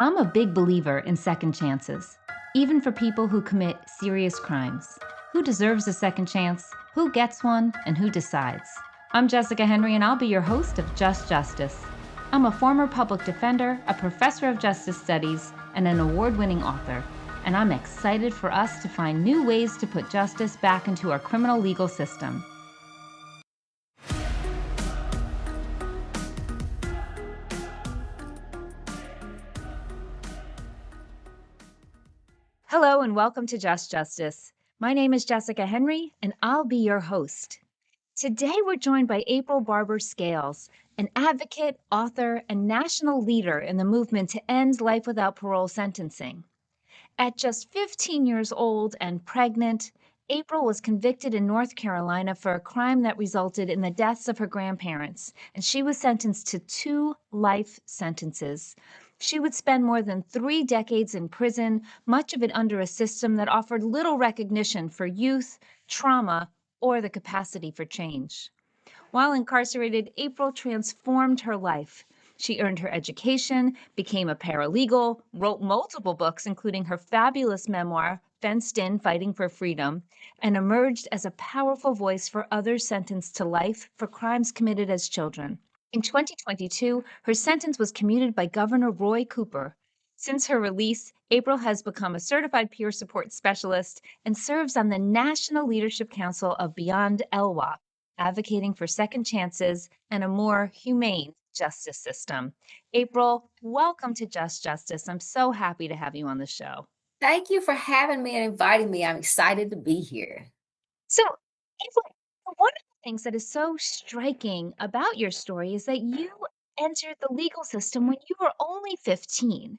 I'm a big believer in second chances, even for people who commit serious crimes. Who deserves a second chance? Who gets one? And who decides? I'm Jessica Henry, and I'll be your host of Just Justice. I'm a former public defender, a professor of justice studies, and an award-winning author. And I'm excited for us to find new ways to put justice back into our criminal legal system. Hello and welcome to Just Justice. My name is Jessica Henry and I'll be your host. Today we're joined by April Barber-Scales, an advocate, author, and national leader in the movement to end life without parole sentencing. At just 15 years old and pregnant, April was convicted in North Carolina for a crime that resulted in the deaths of her grandparents, and she was sentenced to 2 life sentences. She would spend more than 3 decades in prison, much of it under a system that offered little recognition for youth, trauma, or the capacity for change. While incarcerated, April transformed her life. She earned her education, became a paralegal, wrote multiple books, including her fabulous memoir, Fenced In, Fighting for Freedom, and emerged as a powerful voice for others sentenced to life for crimes committed as children. In 2022, her sentence was commuted by Governor Roy Cooper. Since her release, April has become a certified peer support specialist and serves on the National Leadership Council of Beyond LWOP, advocating for second chances and a more humane justice system. April, welcome to Just Justice. I'm so happy to have you on the show. Thank you for having me and inviting me. I'm excited to be here. So, April, one of the things that is so striking about your story is that you entered the legal system when you were only 15.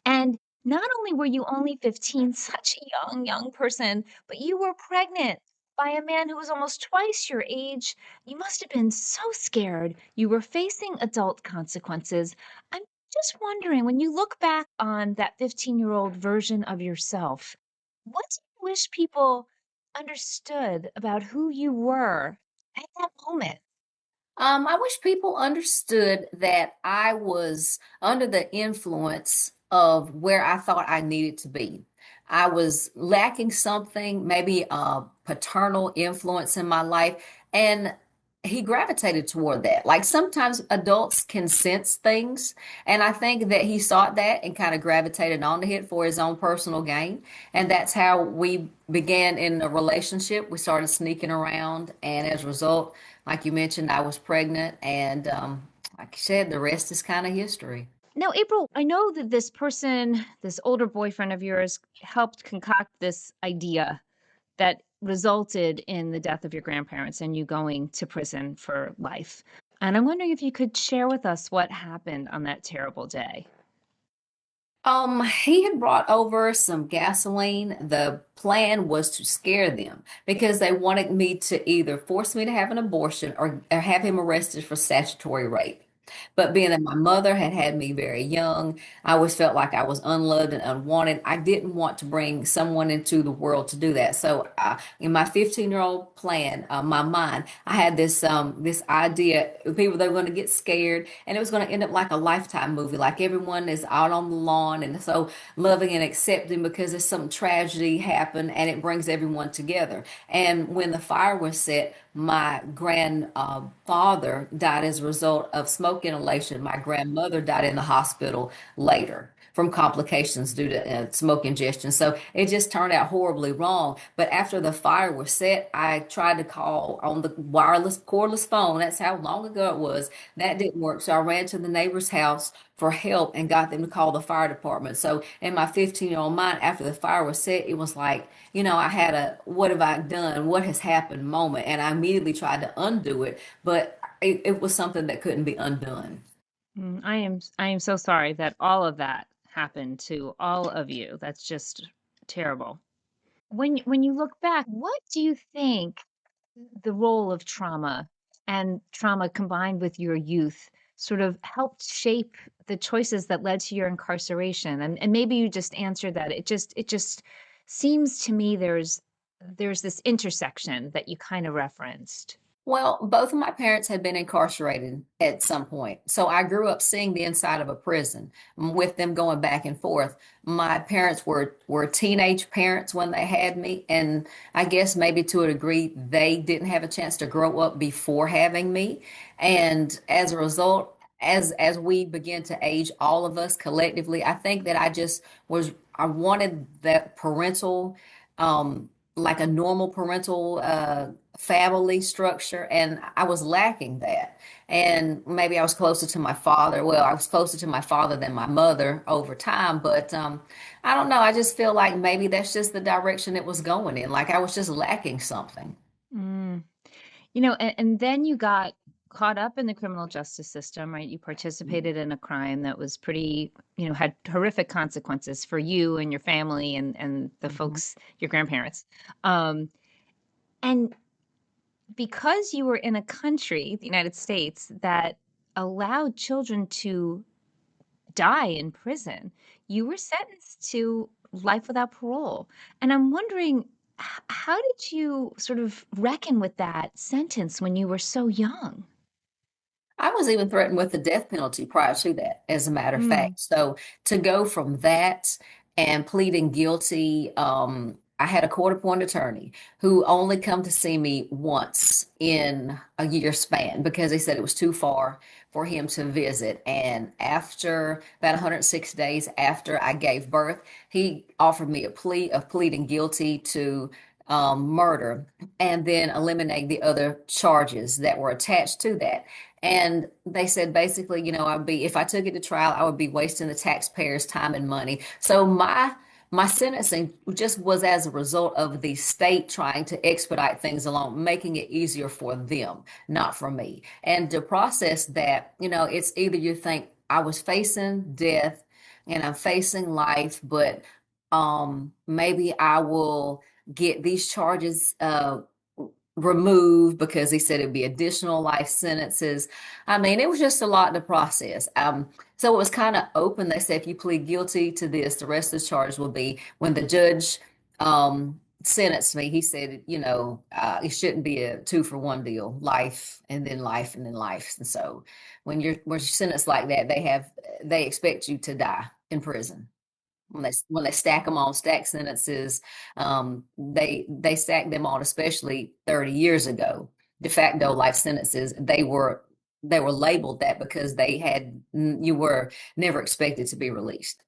And not only were you only 15, such a young person, but you were pregnant by a man who was almost twice your age. You must have been so scared. You were facing adult consequences. I'm just wondering, when you look back on that 15-year-old version of yourself, what do you wish people understood about who you were at that moment? I wish people understood that I was under the influence of where I thought I needed to be. I was lacking something, maybe a paternal influence in my life, and he gravitated toward that. Like sometimes adults can sense things, and I think that he sought that and kind of gravitated onto it for his own personal gain. And that's how we began in a relationship. We started sneaking around, and as a result, like you mentioned, I was pregnant, and like you said, the rest is kind of history. Now, April, I know that this person, this older boyfriend of yours, helped concoct this idea that resulted in the death of your grandparents and you going to prison for life. And I'm wondering if you could share with us what happened on that terrible day. He had brought over some gasoline. The plan was to scare them because they wanted me to either force me to have an abortion or have him arrested for statutory rape. But being that my mother had had me very young, I always felt like I was unloved and unwanted. I didn't want to bring someone into the world to do that. So, in my 15-year-old plan, my mind, I had this idea people they were going to get scared, and it was going to end up like a Lifetime movie, like everyone is out on the lawn and so loving and accepting because there's some tragedy happened and it brings everyone together. And when the fire was set, my grandfather died as a result of smoke inhalation. My grandmother died in the hospital later from complications due to smoke ingestion. So it just turned out horribly wrong. But after the fire was set, I tried to call on the wireless, cordless phone. That's how long ago it was. That didn't work. So I ran to the neighbor's house for help and got them to call the fire department. So in my 15-year-old mind, after the fire was set, it was like, I had a what have I done? What has happened moment. And I immediately tried to undo it, but it was something that couldn't be undone. I am so sorry that all of that happened to all of you. That's just terrible. When you look back, what do you think the role of trauma and trauma combined with your youth sort of helped shape the choices that led to your incarceration? And maybe you just answered that. It just seems to me there's this intersection that you kind of referenced. Well, both of my parents had been incarcerated at some point. So I grew up seeing the inside of a prison with them going back and forth. My parents were teenage parents when they had me, and I guess maybe to a degree they didn't have a chance to grow up before having me. And as a result, as we begin to age, all of us collectively, I think that I wanted that parental like a normal parental family structure, and I was lacking that. And maybe I was closer to my father. Well, I was closer to my father than my mother over time, but I don't know. I just feel like maybe that's just the direction it was going in. Like I was just lacking something. Mm. And then you got caught up in the criminal justice system, right? You participated in a crime that was pretty, had horrific consequences for you and your family and the Mhm. folks, your grandparents. Um, and because you were in a country, the United States, that allowed children to die in prison, you were sentenced to life without parole. And I'm wondering, how did you sort of reckon with that sentence when you were so young? I was even threatened with the death penalty prior to that, as a matter of Mm, fact. So to go from that and pleading guilty, I had a court-appointed attorney who only come to see me once in a year span because they said it was too far for him to visit. And after about 106 days after I gave birth, he offered me a plea of pleading guilty to murder and then eliminate the other charges that were attached to that. And they said basically, if I took it to trial, I would be wasting the taxpayers' time and money. So my sentencing just was as a result of the state trying to expedite things along, making it easier for them, not for me. And to process that, it's either you think I was facing death and I'm facing life, but maybe I will get these charges removed because he said it'd be additional life sentences. I mean, it was just a lot to process. So it was kind of open. They said if you plead guilty to this, the rest of the charge will be when the judge sentenced me. He said, it shouldn't be a 2-for-1 deal, life and then life and then life. And so when you're sentenced like that, they expect you to die in prison when they stack them on stack sentences, they stack them on, especially 30 years ago. De facto life sentences, they were labeled that because you were never expected to be released.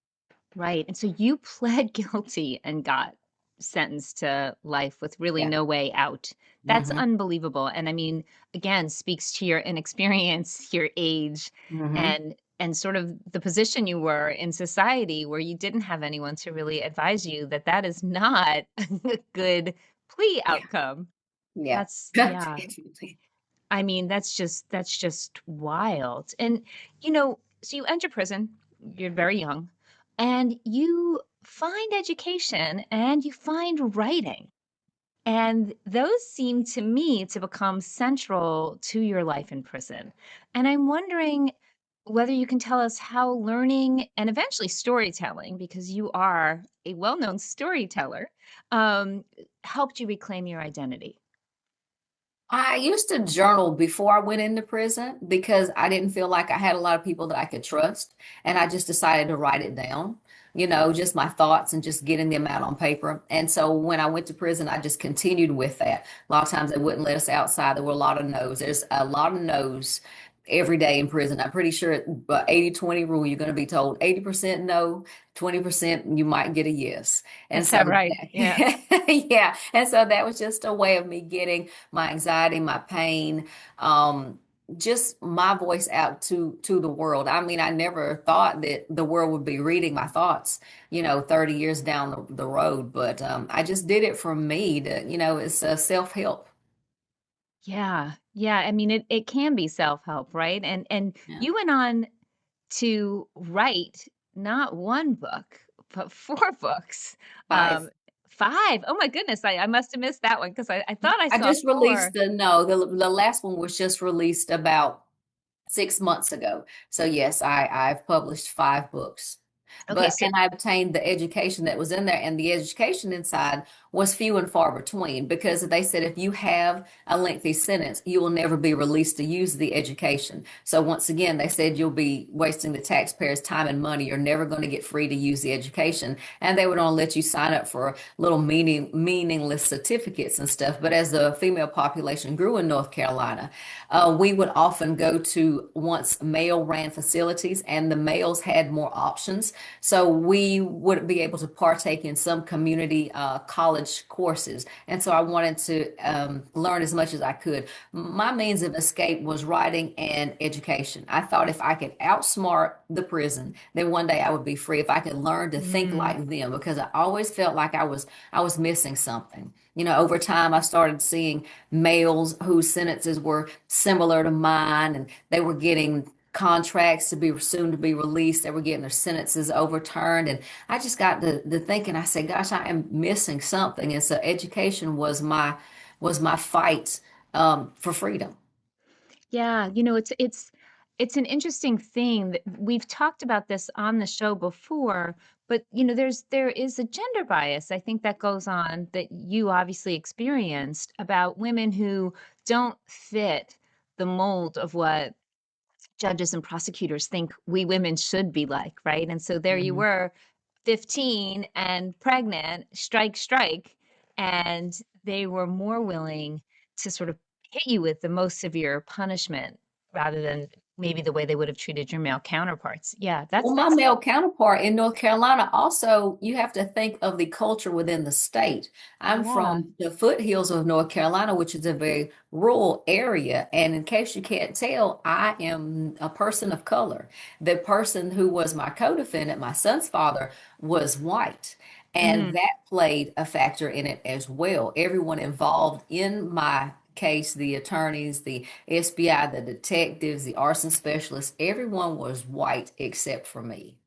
right. And so you pled guilty and got sentenced to life with really Yeah. no way out. That's Hmm. unbelievable. And I mean, again, speaks to your inexperience, your age, Hmm. and sort of the position you were in society where you didn't have anyone to really advise you that that is not a good plea Yeah. outcome. Yeah. That's yeah. Definitely. I mean, that's just wild. And so you enter prison, you're very young, and you find education and you find writing. And those seem to me to become central to your life in prison. And I'm wondering whether you can tell us how learning and eventually storytelling, because you are a well-known storyteller, um, helped you reclaim your identity. I used to journal before I went into prison because I didn't feel like I had a lot of people that I could trust. And I just decided to write it down, just my thoughts and just getting them out on paper. And so when I went to prison, I just continued with that. A lot of times they wouldn't let us outside. There were a lot of no's. There's a lot of no's every day in prison. I'm pretty sure 80-20 rule, you're going to be told 80% no, 20% you might get a yes. And Is so, that right? Yeah. yeah. And so that was just a way of me getting my anxiety, my pain, just my voice out to the world. I mean, I never thought that the world would be reading my thoughts, 30 years down the road, but I just did it for me to, it's a self-help. Yeah. Yeah. I mean, it can be self-help, right? And Yeah. you went on to write not one book, but four books. Five. Um, five. Oh my goodness. I must have missed that one because I thought I I saw just released four. the last one was just released about 6 months ago. So yes, I've published 5 books. Okay, But so and I obtained the education that was in there, and the education inside was few and far between because they said if you have a lengthy sentence, you will never be released to use the education. So once again, they said you'll be wasting the taxpayers' time and money. You're never going to get free to use the education, and they would only let you sign up for little meaningless certificates and stuff. But as the female population grew in North Carolina, we would often go to once male ran facilities, and the males had more options. So we would be able to partake in some community college courses. And so I wanted to learn as much as I could. My means of escape was writing and education. I thought if I could outsmart the prison, then one day I would be free. If I could learn to think mm, like them, because I always felt like I was missing something. Over time, I started seeing males whose sentences were similar to mine, and they were getting contracts to be soon to be released. They were getting their sentences overturned. And I just got to thinking, I said, gosh, I am missing something. And so education was my fight for freedom. yeah, it's an interesting thing that we've talked about this on the show before, but there is a gender bias I think that goes on that you obviously experienced about women who don't fit the mold of what judges and prosecutors think we women should be like, right? And so there you Mhm. were, 15 and pregnant, strike, strike, and they were more willing to sort of hit you with the most severe punishment rather than maybe the way they would have treated your male counterparts. Yeah, Well, my that's male counterpart in North Carolina also, you have to think of the culture within the state. I'm yeah. from the foothills of North Carolina, which is a very rural area. And in case you can't tell, I am a person of color. The person who was my co-defendant, my son's father, was white. And Mm. that played a factor in it as well. Everyone involved in my case, the attorneys, the SBI, the detectives, the arson specialists, everyone was white except for me.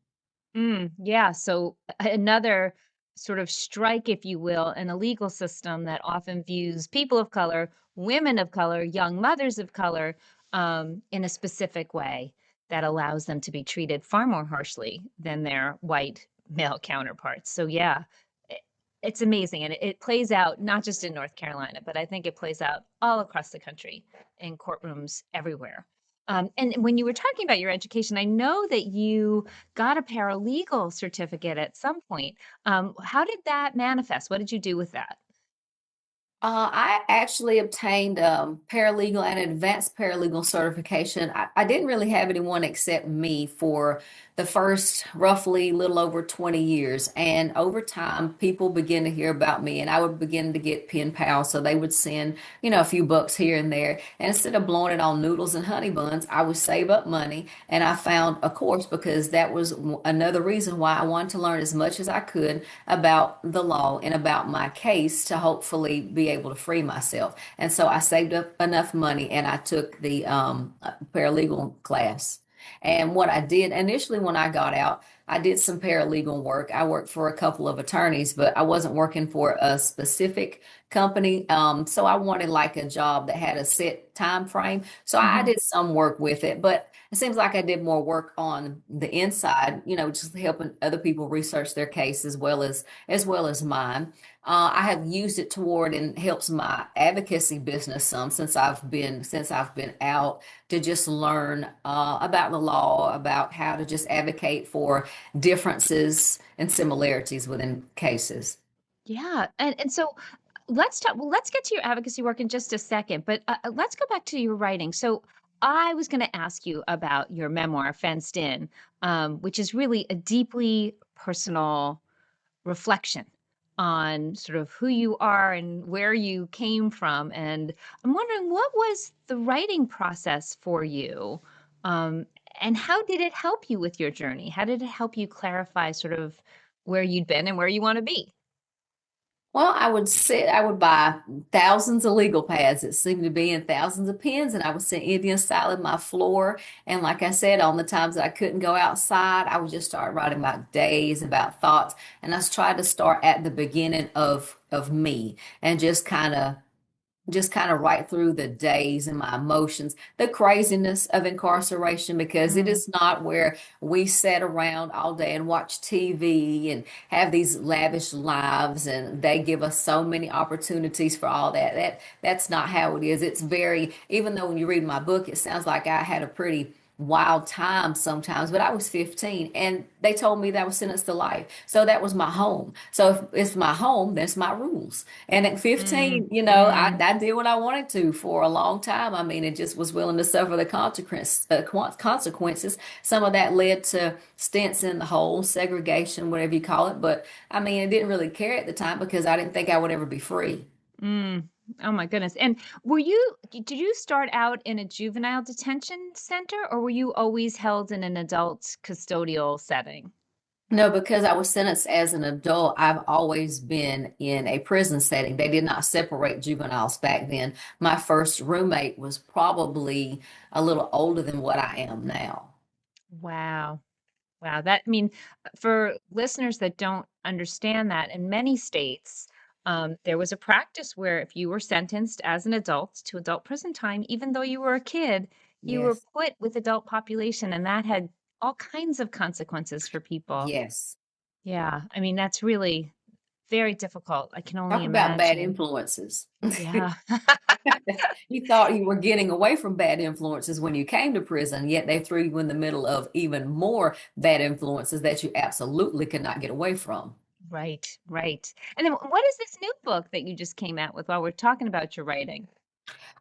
Yeah, so another sort of strike, if you will, in a legal system that often views people of color, women of color, young mothers of color, in a specific way that allows them to be treated far more harshly than their white male counterparts. So yeah, i- it's amazing, and it plays out not just in North Carolina, but I think it plays out all across the country in courtrooms everywhere. And when you were talking about your education, I know that you got a paralegal certificate at some point. How did that manifest? What did you do with that? I actually obtained paralegal and advanced paralegal certification. I didn't really have anyone except me for the first roughly little over 20 years. And over time, people began to hear about me, and I would begin to get pen pals. So they would send, a few bucks here and there. And instead of blowing it on noodles and honey buns, I would save up money. And I found a course because that was another reason why I wanted to learn as much as I could about the law and about my case to hopefully be able to free myself. And so I saved up enough money and I took the paralegal class. And what I did initially when I got out, I did some paralegal work. I worked for a couple of attorneys, but I wasn't working for a specific company. So I wanted like a job that had a set time frame. So I Mhm. did some work with it, but it seems like I did more work on the inside, just helping other people research their case as well as mine. I have used it toward and helps my advocacy business some since I've been out to just learn about the law, about how to just advocate for differences and similarities within cases. Yeah, and so let's talk. Well, let's get to your advocacy work in just a second, but let's go back to your writing. So I was going to ask you about your memoir, Fenced In, which is really a deeply personal reflection on sort of who you are and where you came from. And I'm wondering, what was the writing process for you? Um, and how did it help you with your journey? How did it help you clarify sort of where you'd been and where you want to be? Well, I would buy thousands of legal pads that seemed to be in thousands of pens, and I would sit Indian style in my floor. And like I said, on the times that I couldn't go outside, I would just start writing about days, about thoughts, and I was trying to start at the beginning of me and just kind of just kind of right through the days and my emotions, the craziness of incarceration, because it Mm, is not where we sit around all day and watch TV and have these lavish lives and they give us so many opportunities for all that. That's not how it is. It's very, even though when you read my book, it sounds like I had a pretty wild time sometimes, but I was 15 and they told me that I was sentenced to life. So that was my home. So if it's my home, that's my rules. And at mm, 15, mm. I did what I wanted to for a long time. I mean, it just was willing to suffer the consequences. Some of that led to stints in the hole, segregation, whatever you call it. But I mean, I didn't really care at the time because I didn't think I would ever be free. Mm. Oh my goodness. And did you start out in a juvenile detention center or were you always held in an adult custodial setting? No, because I was sentenced as an adult, I've always been in a prison setting. They did not separate juveniles back then. My first roommate was probably a little older than what I am now. Wow. Wow. That, I mean, for listeners that don't understand that, in many states, there was a practice where if you were sentenced as an adult to adult prison time, even though you were a kid, you were Yes. put with adult population, and that had all kinds of consequences for people. Yes. Yeah. I mean, that's really very difficult. I can only Talk about bad imagine. influences. Yeah. You thought you were getting away from bad influences when you came to prison, yet they threw you in the middle of even more bad influences that you absolutely could not get away from. Right, right. And then what is this new book that you just came out with while we're talking about your writing?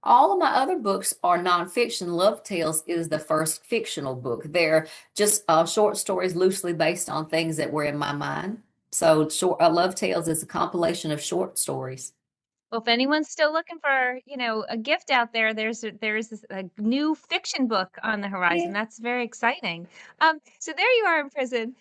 All of my other books are nonfiction. Love Tales is the first fictional book. They're just short stories loosely based on things that were in my mind. So, Love Tales is a compilation of short stories. Well, if anyone's still looking for, a gift out there, a new fiction book on the horizon. Yeah. That's very exciting. So there you are in prison.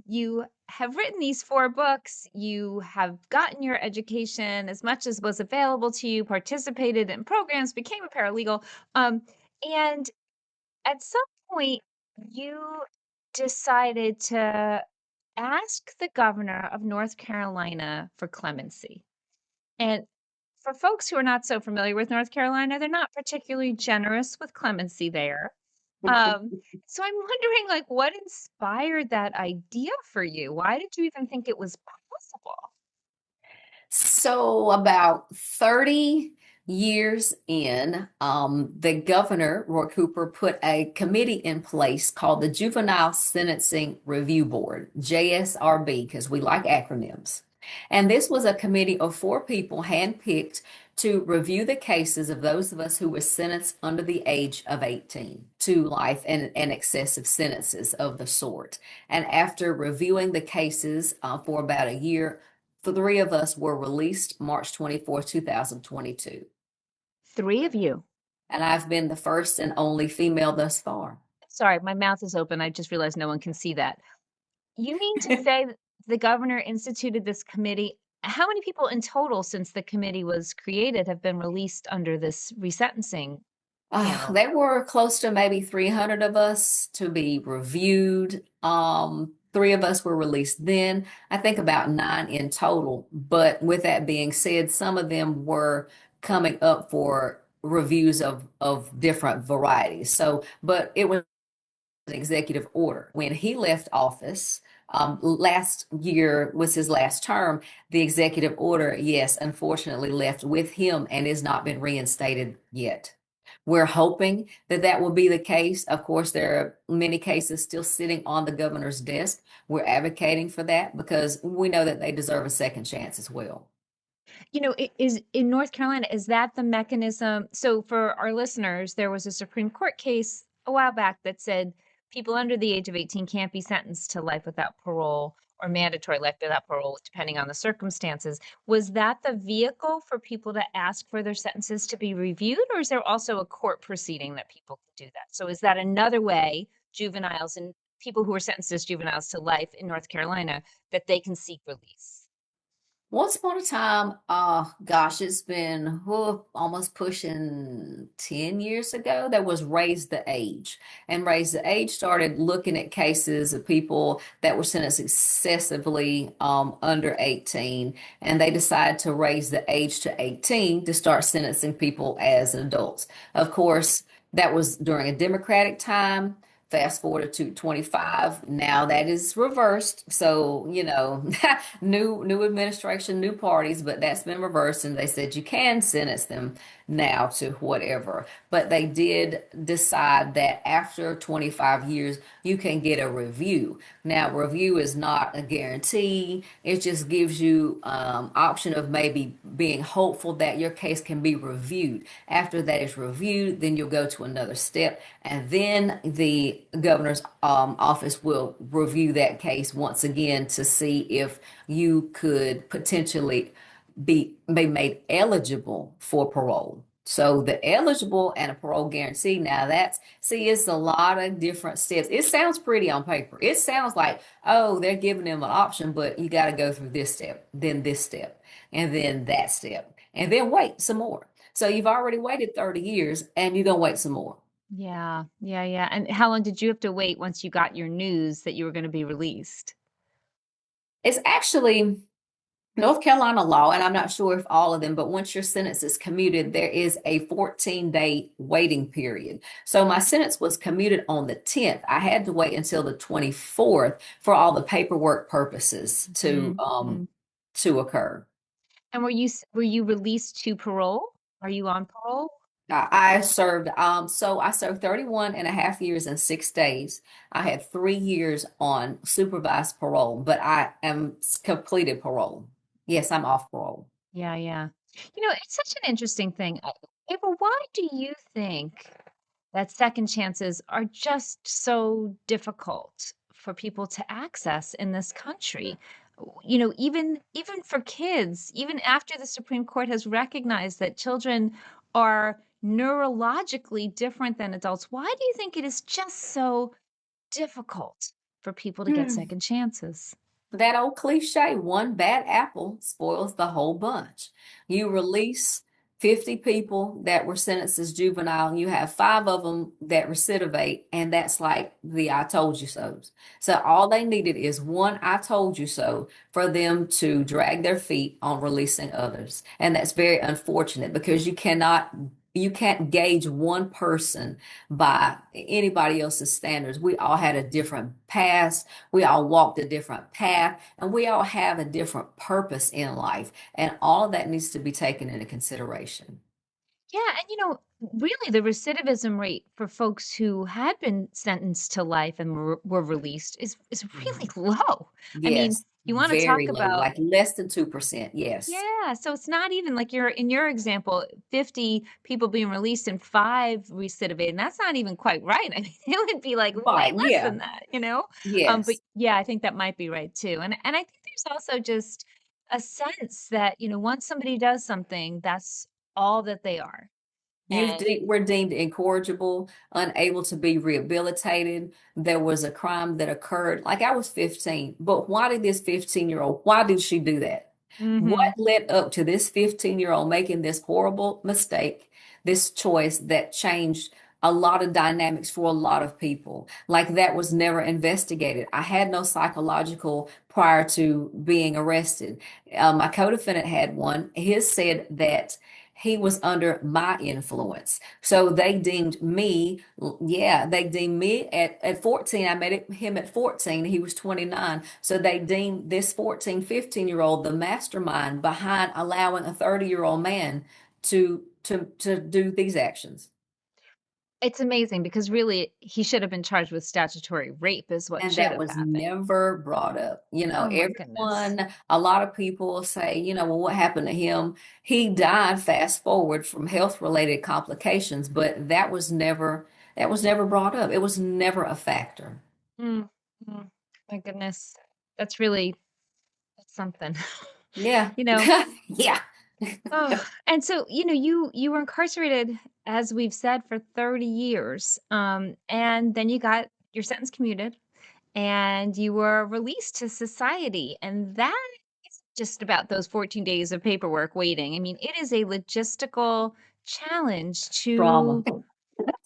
You have written these four books. You have gotten your education as much as was available to you, participated in programs, became a paralegal. And at some point, you decided to ask the governor of North Carolina for clemency. And for folks who are not so familiar with North Carolina, they're not particularly generous with clemency there. Um, so I'm wondering, like, what inspired that idea for you? Why did you even think it was possible? So, about 30 years in, the governor, Roy Cooper, put a committee in place called the Juvenile Sentencing Review Board, JSRB, because we like acronyms. And this was a committee of four people handpicked to review the cases of those of us who were sentenced under the age of 18 to life and excessive sentences of the sort. And after reviewing the cases for about a year, three of us were released March 24th, 2022. Three of you. And I've been the first and only female thus far. Sorry, my mouth is open. I just realized no one can see that. You mean to say that the governor instituted this committee? How many people in total since the committee was created have been released under this resentencing panel? There were close to maybe 300 of us to be reviewed. Three of us were released then. I think about nine in total. But with that being said, some of them were coming up for reviews of different varieties. So, but it was an executive order. When he left office, last year was his last term, the executive order, yes, unfortunately left with him and has not been reinstated yet. We're hoping that that will be the case. Of course, there are many cases still sitting on the governor's desk. We're advocating for that because we know that they deserve a second chance as well. Is in North Carolina, is that the mechanism? So for our listeners, there was a Supreme Court case a while back that said people under the age of 18 can't be sentenced to life without parole or mandatory life without parole, depending on the circumstances. Was that the vehicle for people to ask for their sentences to be reviewed, or is there also a court proceeding that people can do that? So is that another way juveniles and people who are sentenced as juveniles to life in North Carolina that they can seek release? Once upon a time, gosh, it's been almost pushing 10 years ago, there was Raise the Age. And Raise the Age started looking at cases of people that were sentenced excessively under 18. And they decided to raise the age to 18 to start sentencing people as adults. Of course, that was during a Democratic time. Fast forward to 25. Now that is reversed. So, new administration, new parties, but that's been reversed, and they said you can sentence them now to whatever. But they did decide that after 25 years, you can get a review. Now, review is not a guarantee. It just gives you option of maybe being hopeful that your case can be reviewed. After that is reviewed, then you'll go to another step, and then the governor's office will review that case once again to see if you could potentially be made eligible for parole. So the eligible and a parole guarantee, now that's, see, it's a lot of different steps. It sounds pretty on paper. It sounds like, oh, they're giving them an option, but you got to go through this step, and then that step, and then wait some more. So you've already waited 30 years and you're going to wait some more. Yeah, yeah, yeah. And how long did you have to wait once you got your news that you were going to be released? It's actually North Carolina law, and I'm not sure if all of them, but once your sentence is commuted, there is a 14-day waiting period. So my sentence was commuted on the 10th. I had to wait until the 24th for all the paperwork purposes Mm-hmm. to occur. And were you released to parole? Are you on parole? I served 31 and a half years and 6 days. I had 3 years on supervised parole, but I am completed parole. Yes, I'm off parole. Yeah, yeah. It's such an interesting thing. April, why do you think that second chances are just so difficult for people to access in this country? Even for kids, even after the Supreme Court has recognized that children are neurologically different than adults, why do you think it is just so difficult for people to get Hmm. second chances? That old cliche, one bad apple spoils the whole bunch. You release 50 people that were sentenced as juvenile, and you have five of them that recidivate, and that's like the I told you so's. So all they needed is one I told you so for them to drag their feet on releasing others. And that's very unfortunate because you can't gauge one person by anybody else's standards. We all had a different past, we all walked a different path, and we all have a different purpose in life. And all of that needs to be taken into consideration. Yeah, and really the recidivism rate for folks who had been sentenced to life and were released is really Mhm. low. I mean, Yes, you want to very talk low, about. like less than 2%. Yes. Yeah, so it's not even like in your example, 50 people being released and five recidivated. And that's not even quite right. I mean, it would be like way Right. less Yeah. than that, But Yes. yeah, I think that might be right too. And I think there's also just a sense that, once somebody does something, that's all that they are. And Were deemed incorrigible, unable to be rehabilitated. There was a crime that occurred. Like I was 15, but why did this 15-year-old, why did she do that? What mhm. led up to this 15-year-old making this horrible mistake, this choice that changed a lot of dynamics for a lot of people? Like that was never investigated. I had no psychological prior to being arrested. My co-defendant had one. His said that he was under my influence. So they deemed me at 14. I met him at 14. He was 29. So they deemed this 14, 15-year-old the mastermind behind allowing a 30-year-old man to do these actions. It's amazing because really he should have been charged with statutory rape is what And should that have was happened. never brought up. Oh my goodness. A lot of people say, well, what happened to him? He died fast forward from health related complications, but that was never brought up. It was never a factor. Mm, mm, my goodness. That's something. Yeah. You know, Yeah. oh, and so, you were incarcerated, as we've said, for 30 years. And then you got your sentence commuted and you were released to society. And that just about those 14 days of paperwork waiting. I mean, it is a logistical challenge Drama. to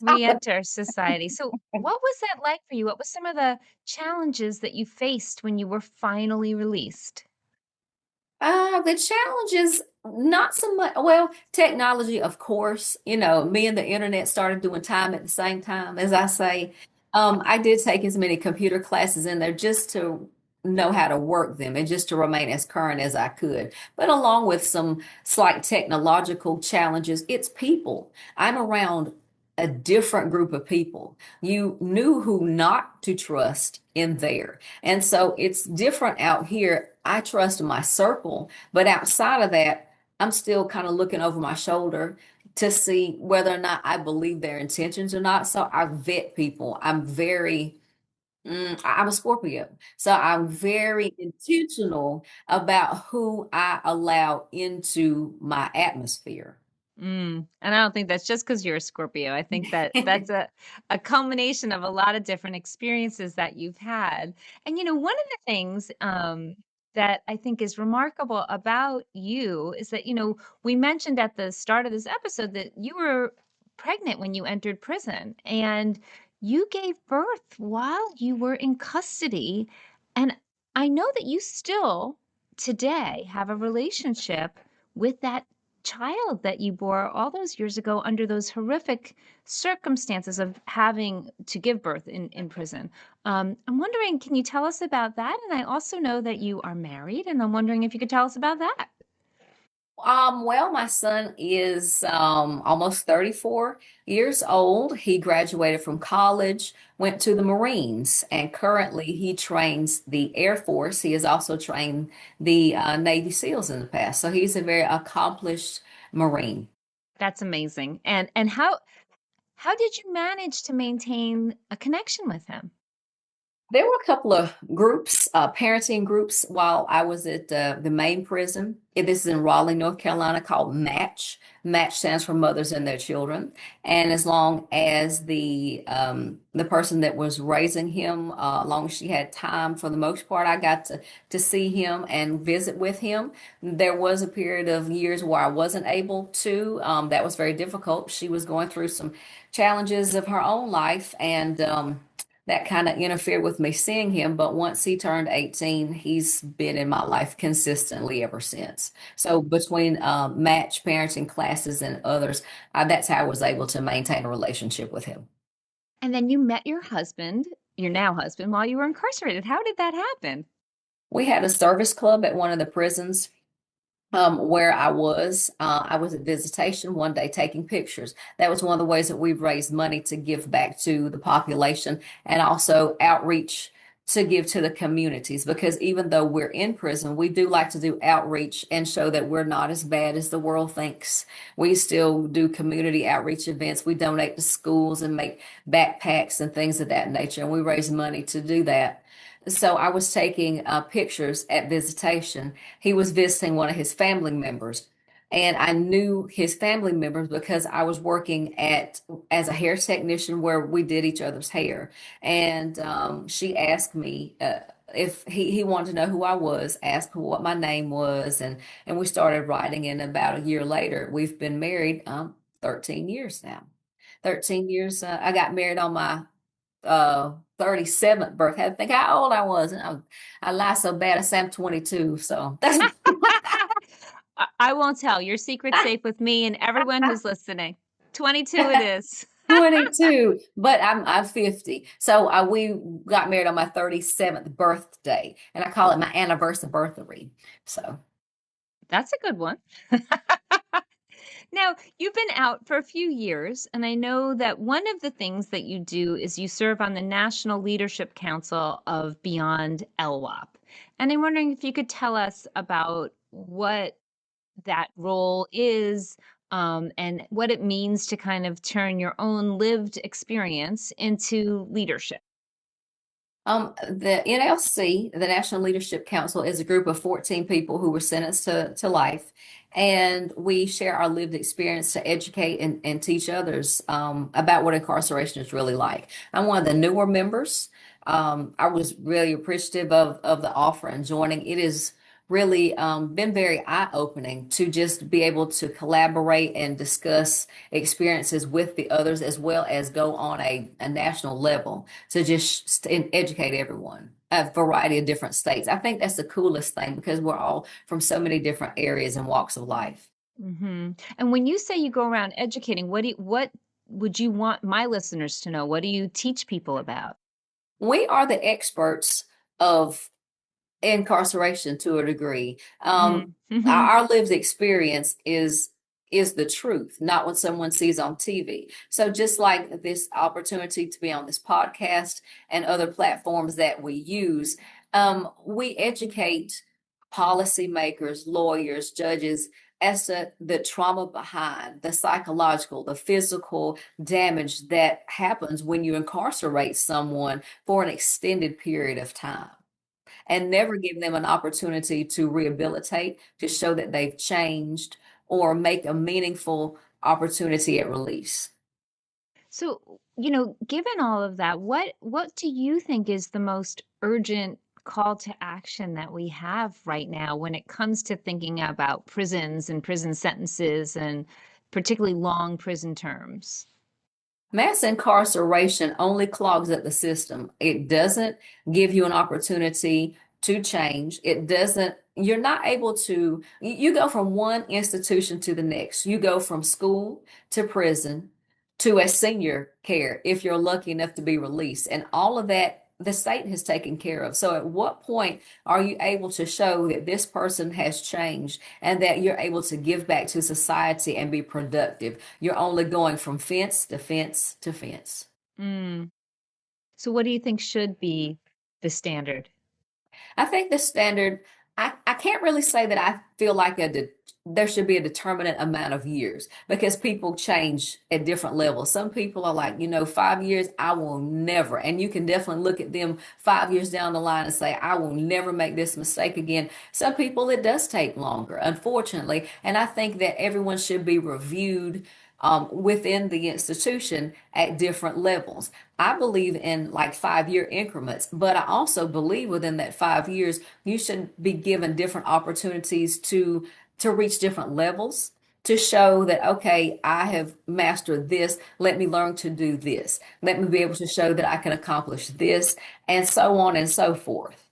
re-enter society. So, what was that like for you? What was some of the challenges that you faced when you were finally released? The challenge is not so much, well, technology, of course. Me and the internet started doing time at the same time, as I say. I did take as many computer classes in there just to know how to work them and just to remain as current as I could. But along with some slight technological challenges, it's people. I'm around a different group of people. You knew who not to trust in there. And so it's different out here. I trust my circle, but outside of that, I'm still kind of looking over my shoulder to see whether or not I believe their intentions or not. So I vet people. I'm a Scorpio. So I'm very intentional about who I allow into my atmosphere. And I don't think that's just because you're a Scorpio. I think that that's a culmination of a lot of different experiences that you've had. And one of the things that I think is remarkable about you is that we mentioned at the start of this episode that you were pregnant when you entered prison, and you gave birth while you were in custody. And I know that you still today have a relationship with that child that you bore all those years ago under those horrific circumstances of having to give birth in prison. I'm wondering, can you tell us about that? And I also know that you are married, and I'm wondering if you could tell us about that. Well, my son is almost 34 years old. He graduated from college, went to the Marines, and currently he trains the Air Force. He has also trained the Navy SEALs in the past. So he's a very accomplished Marine. That's amazing. And how did you manage to maintain a connection with him? There were a couple of groups, parenting groups, while I was at the main prison. This is in Raleigh, North Carolina, called Match. Match stands for Mothers and Their Children. And as long as the person that was raising him, long as she had time, for the most part, I got to see him and visit with him. There was a period of years where I wasn't able to. That was very difficult. She was going through some challenges of her own life, and that kind of interfered with me seeing him. But once he turned 18, he's been in my life consistently ever since. So between match parenting classes and others, that's how I was able to maintain a relationship with him. And then you met your husband, your now husband, while you were incarcerated. How did that happen? We had a service club at one of the prisons where I was. I was at visitation one day taking pictures. That was one of the ways that we've raised money to give back to the population and also outreach to give to the communities, because even though we're in prison, we do like to do outreach and show that we're not as bad as the world thinks. We still do community outreach events. We donate to schools and make backpacks and things of that nature, and we raise money to do that. So I was taking pictures at visitation. He was visiting one of his family members. And I knew his family members because I was working as a hair technician where we did each other's hair. And she asked me if he wanted to know who I was, asked what my name was, and we started writing. And about a year later, we've been married 13 years now. 13 years. I got married on my 37th birthday. I had to think how old I was. And I lie so bad. I say I'm 22. So that's I won't tell. Your secret's safe with me and everyone who's listening. 22 it is. 22, but I'm 50. So we got married on my 37th birthday, and I call it my anniversary. So That's a good one. Now, you've been out for a few years, and I know that one of the things that you do is you serve on the National Leadership Council of Beyond LWOP. And I'm wondering if you could tell us about what that role is, and what it means to kind of turn your own lived experience into leadership. the NLC, the National Leadership Council, is a group of 14 people who were sentenced to life. And we share our lived experience to educate and teach others about what incarceration is really like. I'm one of the newer members. I was really appreciative of the offer and joining. It is really been very eye-opening to just be able to collaborate and discuss experiences with the others, as well as go on a national level to just educate everyone. A variety of different states. I think that's the coolest thing because we're all from so many different areas and walks of life. And when you say you go around educating, what would you want my listeners to know? What do you teach people about? We are the experts of incarceration to a degree. Mm-hmm. Our lived experience is the truth, not what someone sees on TV. So just like this opportunity to be on this podcast and other platforms that we use, we educate policymakers, lawyers, judges as to the trauma behind the psychological, the physical damage that happens when you incarcerate someone for an extended period of time and never give them an opportunity to rehabilitate, to show that they've changed or make a meaningful opportunity at release. So, given all of that, what do you think is the most urgent call to action that we have right now when it comes to thinking about prisons and prison sentences and particularly long prison terms? Mass incarceration only clogs up the system. It doesn't give you an opportunity to change. It doesn't, you're not able to, you go from one institution to the next. You go from school to prison to a senior care if you're lucky enough to be released. And all of that the state has taken care of. So at what point are you able to show that this person has changed and that you're able to give back to society and be productive? You're only going from fence to fence to fence. Mm. So what do you think should be the standard? I think the standard, I can't really say that I feel like there should be a determinate amount of years because people change at different levels. Some people are like, 5 years, I will never. And you can definitely look at them 5 years down the line and say, I will never make this mistake again. Some people, it does take longer, unfortunately. And I think that everyone should be reviewed within the institution at different levels. I believe in like 5 year increments, but I also believe within that 5 years, you should be given different opportunities to reach different levels to show that, okay, I have mastered this. Let me learn to do this. Let me be able to show that I can accomplish this, and so on and so forth.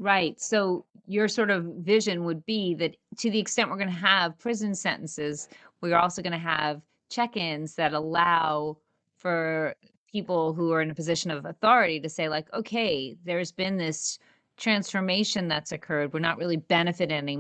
Right. So your sort of vision would be that to the extent we're going to have prison sentences, we're also going to have check-ins that allow for people who are in a position of authority to say like, okay, there's been this transformation that's occurred. We're not really benefiting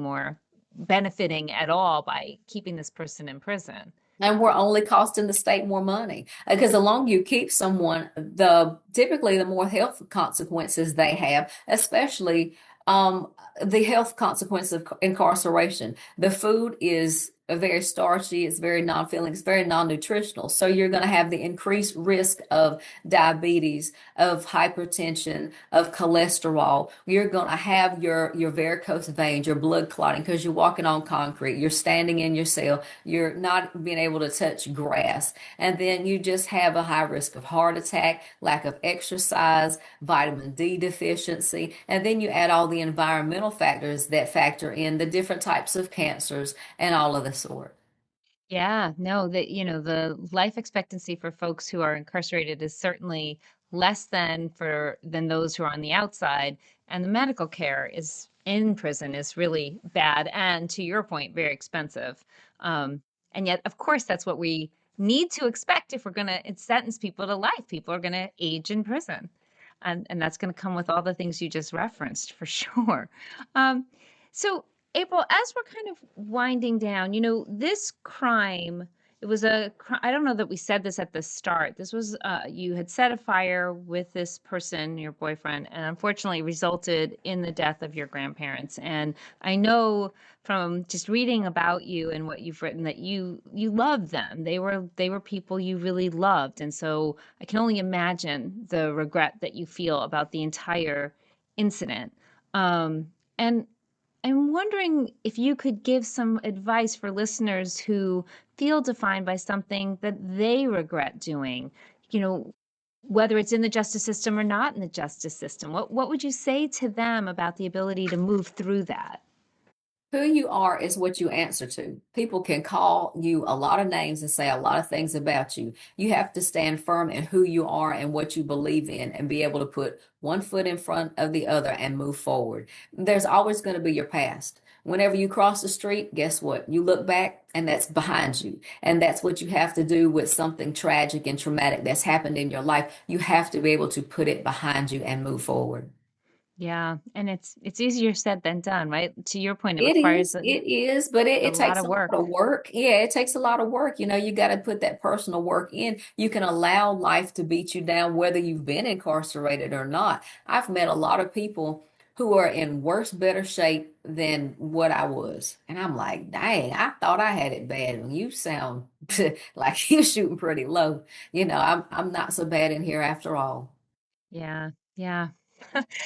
at all by keeping this person in prison. And we're only costing the state more money because the longer you keep someone, the typically the more health consequences they have, especially the health consequences of incarceration. The food is very starchy, it's very non-filling, it's very non-nutritional. So you're going to have the increased risk of diabetes, of hypertension, of cholesterol. You're going to have your varicose veins, your blood clotting because you're walking on concrete, you're standing in your cell, you're not being able to touch grass. And then you just have a high risk of heart attack, lack of exercise, vitamin D deficiency, and then you add all the environmental factors that factor in the different types of cancers and all of the sort. Yeah, no, the life expectancy for folks who are incarcerated is certainly less than those who are on the outside, and the medical care is in prison is really bad and to your point, very expensive. And yet, of course, that's what we need to expect if we're going to sentence people to life. People are going to age in prison, and that's going to come with all the things you just referenced for sure. Um, so April, as we're kind of winding down, this crime, it was I don't know that we said this at the start. This was, you had set a fire with this person, your boyfriend, and unfortunately resulted in the death of your grandparents. And I know from just reading about you and what you've written that you loved them. They were people you really loved. And so I can only imagine the regret that you feel about the entire incident. And I'm wondering if you could give some advice for listeners who feel defined by something that they regret doing, you know, whether it's in the justice system or not in the justice system. What would you say to them about the ability to move through that? Who you are is what you answer to. People can call you a lot of names and say a lot of things about you. You have to stand firm in who you are and what you believe in and be able to put one foot in front of the other and move forward. There's always going to be your past. Whenever you cross the street, guess what? You look back and that's behind you. And that's what you have to do with something tragic and traumatic that's happened in your life. You have to be able to put it behind you and move forward. Yeah, and it's easier said than done, right? To your point, it It requires is, it is, but a it lot takes of a lot work. of work. Yeah, it takes a lot of work. You got to put that personal work in. You can allow life to beat you down, whether you've been incarcerated or not. I've met a lot of people who are in worse, better shape than what I was. And I'm like, dang, I thought I had it bad. And you sound like you're shooting pretty low. I'm not so bad in here after all. Yeah, yeah.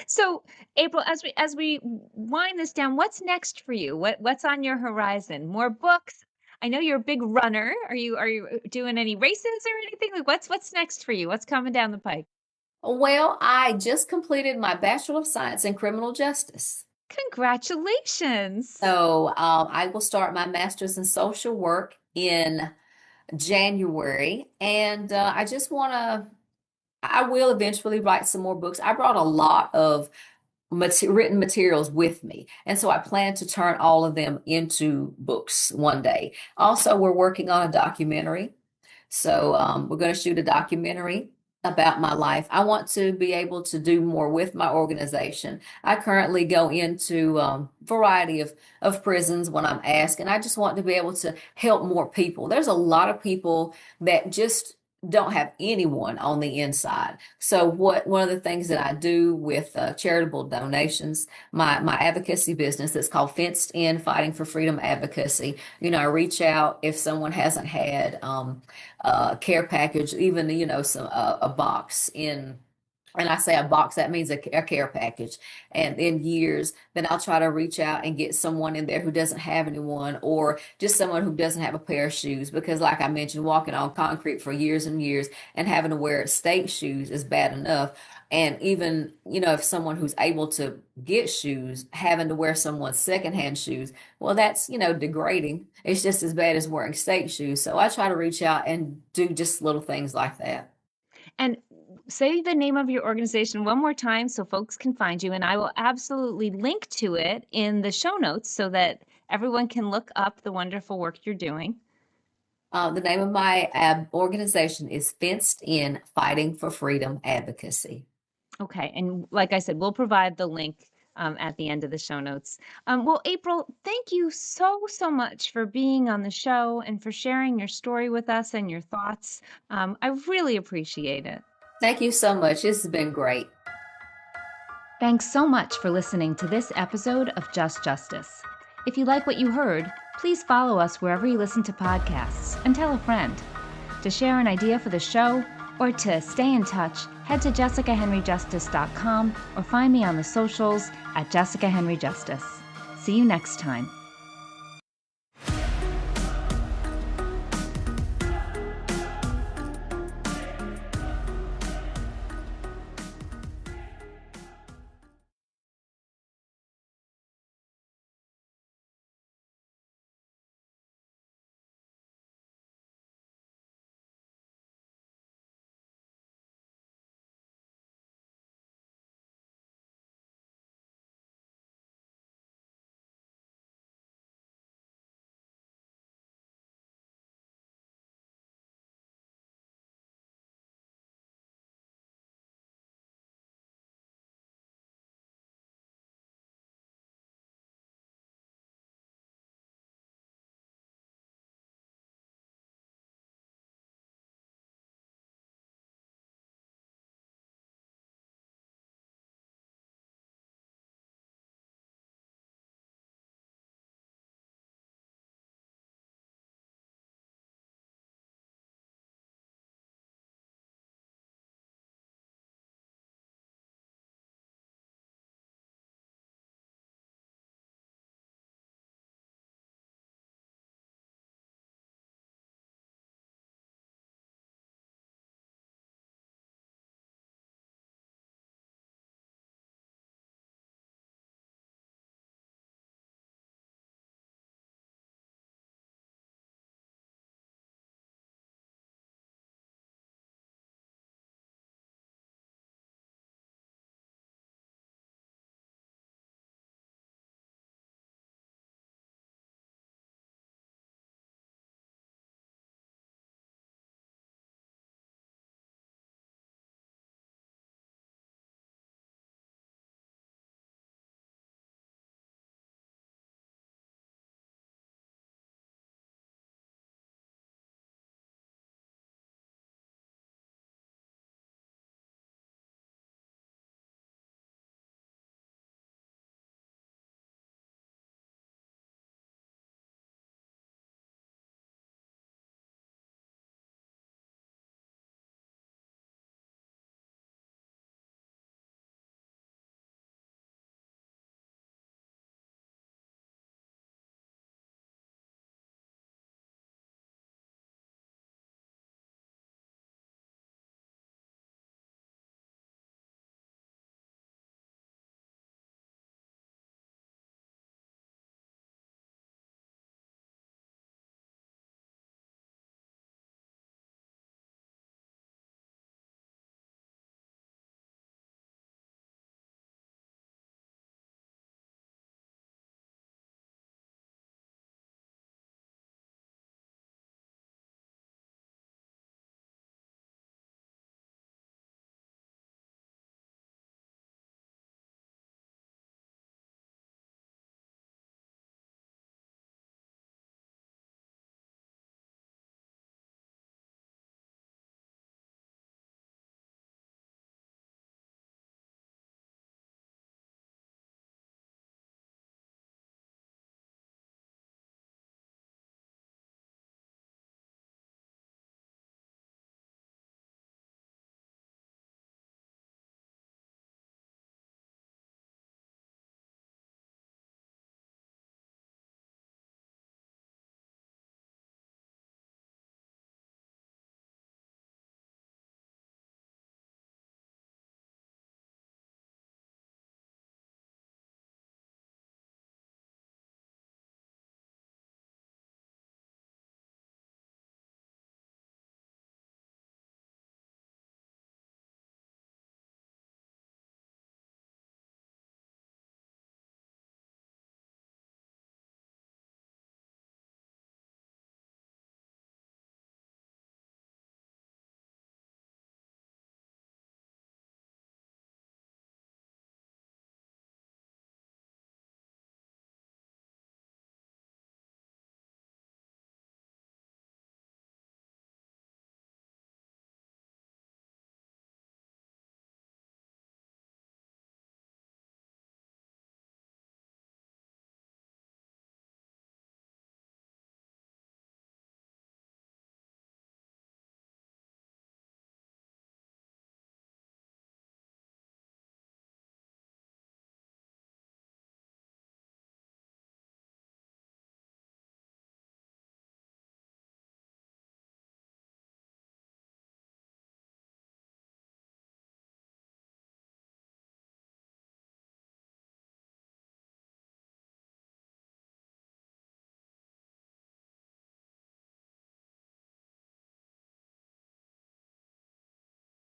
So, April, as we wind this down, what's next for you? What's on your horizon? More books? I know you're a big runner. Are you doing any races or anything? Like what's next for you? What's coming down the pike? Well, I just completed my Bachelor of Science in Criminal Justice. Congratulations. So I will start my master's in social work in January, and I will eventually write some more books. I brought a lot of written materials with me, and so I plan to turn all of them into books one day. Also, we're working on a documentary. So we're going to shoot a documentary about my life. I want to be able to do more with my organization. I currently go into variety of prisons when I'm asked, and I just want to be able to help more people. There's a lot of people that just don't have anyone on the inside. So one of the things that I do with charitable donations, my advocacy business that's called Fenced In Fighting for Freedom Advocacy. I reach out if someone hasn't had care package, even some a box in. And I say a box, that means a care package. And in years, then I'll try to reach out and get someone in there who doesn't have anyone, or just someone who doesn't have a pair of shoes. Because, like I mentioned, walking on concrete for years and years and having to wear state shoes is bad enough. And even, if someone who's able to get shoes, having to wear someone's secondhand shoes, well, that's, degrading. It's just as bad as wearing state shoes. So I try to reach out and do just little things like that. And say the name of your organization one more time so folks can find you. And I will absolutely link to it in the show notes so that everyone can look up the wonderful work you're doing. The name of my organization is Fenced In Fighting for Freedom Advocacy. Okay. And like I said, we'll provide the link at the end of the show notes. Well, April, thank you so much for being on the show and for sharing your story with us and your thoughts. I really appreciate it. Thank you so much. This has been great. Thanks so much for listening to this episode of Just Justice. If you like what you heard, please follow us wherever you listen to podcasts and tell a friend. To share an idea for the show or to stay in touch, head to jessicahenryjustice.com or find me on the socials at Jessica Henry Justice. See you next time.